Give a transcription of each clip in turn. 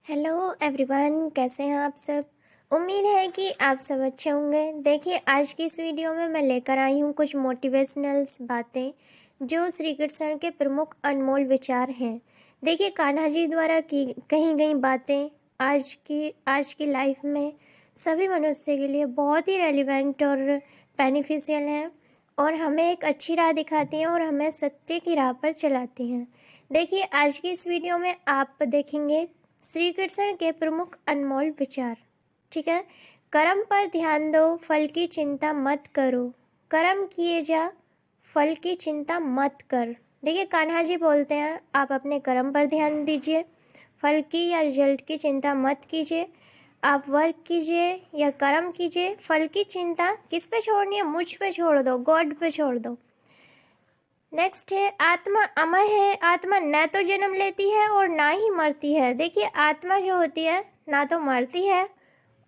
Hello everyone, कैसे हैं आप सब। उम्मीद है कि आप सब अच्छे होंगे। देखिए, आज की इस वीडियो में मैं लेकर आई हूँ कुछ मोटिवेशनल बातें जो श्री कृष्ण के प्रमुख अनमोल विचार हैं। देखिए, कान्हा जी द्वारा की कही गई बातें आज की लाइफ में सभी मनुष्य के लिए बहुत ही रेलिवेंट और बेनिफिशियल हैं और हमें एक अच्छी राह दिखाती हैं और हमें सत्य की राह पर चलाती हैं। देखिए, आज की इस वीडियो में आप देखेंगे श्री कृष्ण के प्रमुख अनमोल विचार। ठीक है। कर्म पर ध्यान दो, फल की चिंता मत करो। कर्म किए जा, फल की चिंता मत कर। देखिए, कान्हा जी बोलते हैं आप अपने कर्म पर ध्यान दीजिए, फल की या रिजल्ट की चिंता मत कीजिए। आप वर्क कीजिए या कर्म कीजिए, फल की चिंता किस पे छोड़नी है? मुझ पे छोड़ दो, गॉड पे छोड़ दो। नेक्स्ट है, आत्मा अमर है। आत्मा न तो जन्म लेती है और ना ही मरती है। देखिए, आत्मा जो होती है ना तो मरती है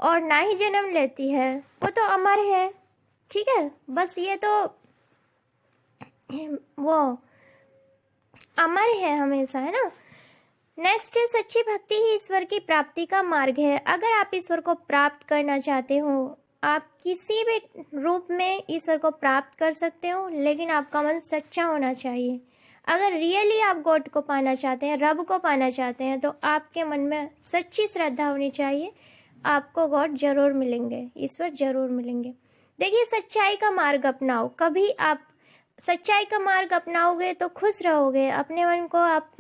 और ना ही जन्म लेती है, वो तो अमर है। ठीक है, बस ये तो वो अमर है हमेशा, है ना। नेक्स्ट है, सच्ची भक्ति ही ईश्वर की प्राप्ति का मार्ग है। अगर आप ईश्वर को प्राप्त करना चाहते हो, आप किसी भी रूप में ईश्वर को प्राप्त कर सकते हो, लेकिन आपका मन सच्चा होना चाहिए। अगर रियली आप गॉड को पाना चाहते हैं, रब को पाना चाहते हैं, तो आपके मन में सच्ची श्रद्धा होनी चाहिए। आपको गॉड जरूर मिलेंगे, ईश्वर जरूर मिलेंगे। देखिए, सच्चाई का मार्ग अपनाओ। कभी आप सच्चाई का मार्ग अपनाओगे तो खुश रहोगे, अपने मन को आप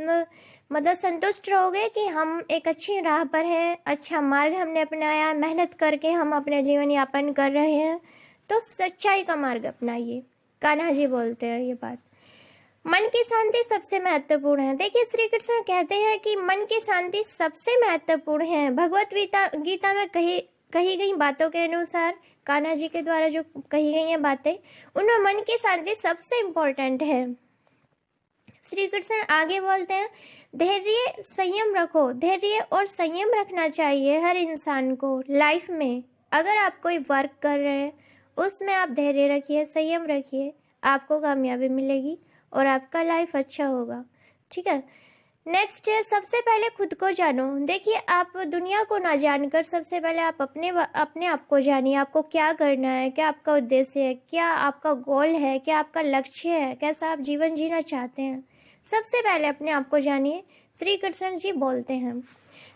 मतलब संतुष्ट रहोगे कि हम एक अच्छी राह पर हैं, अच्छा मार्ग हमने अपनाया, मेहनत करके हम अपने जीवन यापन कर रहे हैं। तो सच्चाई का मार्ग अपनाइए। कान्हा जी बोलते हैं ये बात। मन की शांति सबसे महत्वपूर्ण है। देखिए, श्री कृष्ण कहते हैं कि मन की शांति सबसे महत्वपूर्ण है। भगवत गीता में कही गई बातों के अनुसार, कान्हा जी के द्वारा जो कही गई हैं बातें, उनमें मन की शांति सबसे इम्पोर्टेंट है। श्री कृष्ण आगे बोलते हैं, धैर्य संयम रखो। धैर्य और संयम रखना चाहिए हर इंसान को लाइफ में। अगर आप कोई वर्क कर रहे हैं, उसमें आप धैर्य रखिए, संयम रखिए, आपको कामयाबी मिलेगी और आपका लाइफ अच्छा होगा। ठीक है। नेक्स्ट है, सबसे पहले खुद को जानो। देखिए, आप दुनिया को ना जानकर सबसे पहले आप अपने आप को जानिए। आपको क्या करना है, क्या आपका उद्देश्य है, क्या आपका गोल है, क्या आपका लक्ष्य है, कैसा आप जीवन जीना चाहते हैं। सबसे पहले अपने आप को जानिए, श्री कृष्ण जी बोलते हैं।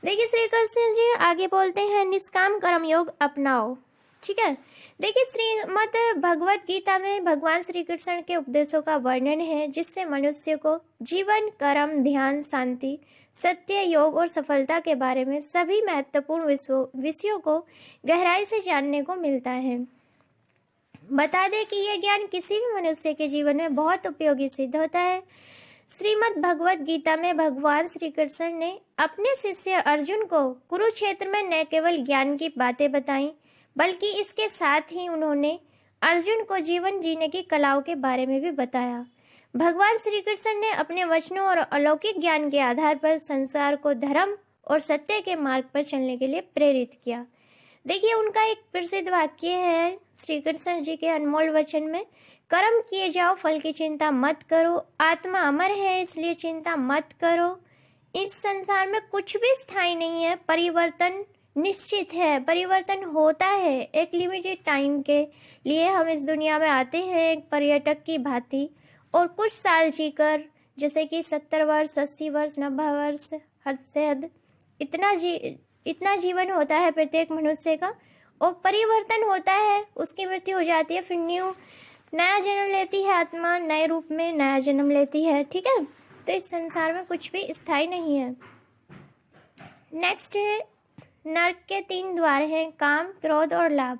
देखिए, श्री कृष्ण जी आगे बोलते हैं, निष्काम कर्म योग अपनाओ। ठीक है। देखिए, श्रीमद् भगवत गीता में भगवान श्री कृष्ण के उपदेशों का वर्णन है, जिससे मनुष्य को जीवन, कर्म, ध्यान, शांति, सत्य, योग और सफलता के बारे में सभी महत्वपूर्ण विषयों को गहराई से जानने को मिलता है। बता दें कि यह ज्ञान किसी भी मनुष्य के जीवन में बहुत उपयोगी सिद्ध होता है। श्रीमद् भगवत गीता में भगवान श्री कृष्ण ने अपने शिष्य अर्जुन को कुरुक्षेत्र में न केवल ज्ञान की बातें बताई, बल्कि इसके साथ ही उन्होंने अर्जुन को जीवन जीने की कलाओं के बारे में भी बताया। भगवान श्री कृष्ण ने अपने वचनों और अलौकिक ज्ञान के आधार पर संसार को धर्म और सत्य के मार्ग पर चलने के लिए प्रेरित किया। देखिए, उनका एक प्रसिद्ध वाक्य है श्री कृष्ण जी के अनमोल वचन में, कर्म किए जाओ, फल की चिंता मत करो। आत्मा अमर है, इसलिए चिंता मत करो। इस संसार में कुछ भी स्थायी नहीं है, परिवर्तन निश्चित है, परिवर्तन होता है। एक लिमिटेड टाइम के लिए हम इस दुनिया में आते हैं एक पर्यटक की भांति, और कुछ साल जीकर, जैसे कि 70 वर्ष, 80 वर्ष, 90 वर्ष, हद से हद इतना जीवन होता है प्रत्येक मनुष्य का, और परिवर्तन होता है, उसकी मृत्यु हो जाती है, फिर नया जन्म लेती है आत्मा, नए रूप में नया जन्म लेती है। ठीक है। तो इस संसार में कुछ भी स्थायी नहीं है। नेक्स्ट है, नरक के 3 द्वार हैं, काम, क्रोध और लाभ।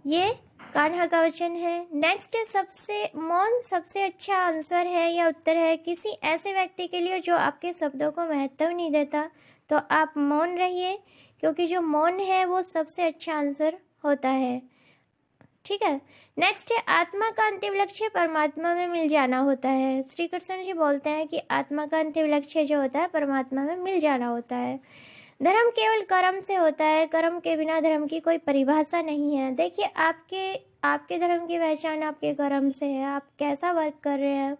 ये कान्हा का वचन है। नेक्स्ट है, मौन सबसे अच्छा आंसर है या उत्तर है। किसी ऐसे व्यक्ति के लिए जो आपके शब्दों को महत्व नहीं देता, तो आप मौन रहिए, क्योंकि जो मौन है वो सबसे अच्छा आंसर होता है। ठीक है। नेक्स्ट है, आत्मा का अंतिम लक्ष्य परमात्मा में मिल जाना होता है। श्री कृष्ण जी बोलते हैं कि आत्मा का अंतिम लक्ष्य जो होता है परमात्मा में मिल जाना होता है। धर्म केवल कर्म से होता है, कर्म के बिना धर्म की कोई परिभाषा नहीं है। देखिए, आपके धर्म की पहचान आपके कर्म से है। आप कैसा वर्क कर रहे हैं,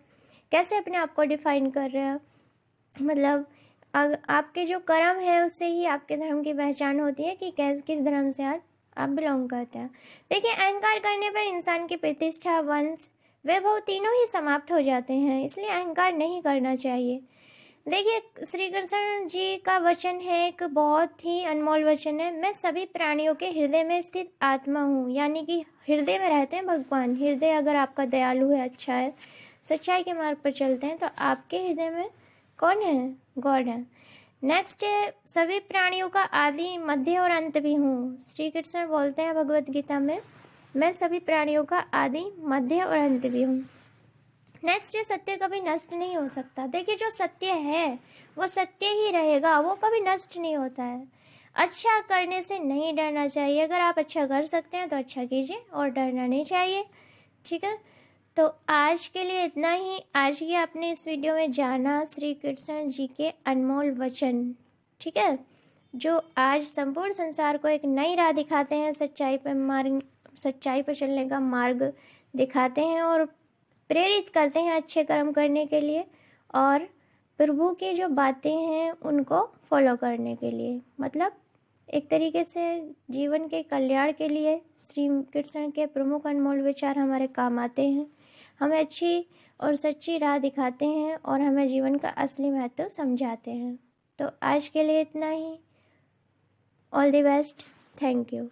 कैसे अपने आप को डिफाइन कर रहे हैं, मतलब आपके जो कर्म है उससे ही आपके धर्म की पहचान होती है कि किस धर्म से आप बिलोंग करते हैं। देखिए, अहंकार करने पर इंसान की प्रतिष्ठा, वंश, वैभव तीनों ही समाप्त हो जाते हैं, इसलिए अहंकार नहीं करना चाहिए। देखिए, श्री कृष्ण जी का वचन है, एक बहुत ही अनमोल वचन है, मैं सभी प्राणियों के हृदय में स्थित आत्मा हूँ। यानी कि हृदय में रहते हैं भगवान। हृदय अगर आपका दयालु है, अच्छा है, सच्चाई के मार्ग पर चलते हैं, तो आपके हृदय में कौन है? गॉड है। नेक्स्ट है, सभी प्राणियों का आदि, मध्य और अंत भी हूँ। श्री कृष्ण बोलते हैं भगवत गीता में, मैं सभी प्राणियों का आदि, मध्य और अंत भी हूँ। नेक्स्ट है, सत्य कभी नष्ट नहीं हो सकता। देखिए, जो सत्य है वो सत्य ही रहेगा, वो कभी नष्ट नहीं होता है। अच्छा करने से नहीं डरना चाहिए। अगर आप अच्छा कर सकते हैं तो अच्छा कीजिए और डरना नहीं चाहिए। ठीक है, तो आज के लिए इतना ही। आज ही आपने इस वीडियो में जाना श्री कृष्ण जी के अनमोल वचन, ठीक है, जो आज संपूर्ण संसार को एक नई राह दिखाते हैं, सच्चाई पर चलने का मार्ग दिखाते हैं और प्रेरित करते हैं अच्छे कर्म करने के लिए और प्रभु की जो बातें हैं उनको फॉलो करने के लिए। मतलब एक तरीके से जीवन के कल्याण के लिए श्री कृष्ण के प्रमुख अनमोल विचार हमारे काम आते हैं, हमें अच्छी और सच्ची राह दिखाते हैं और हमें जीवन का असली महत्व समझाते हैं। तो आज के लिए इतना ही। All the best. Thank you.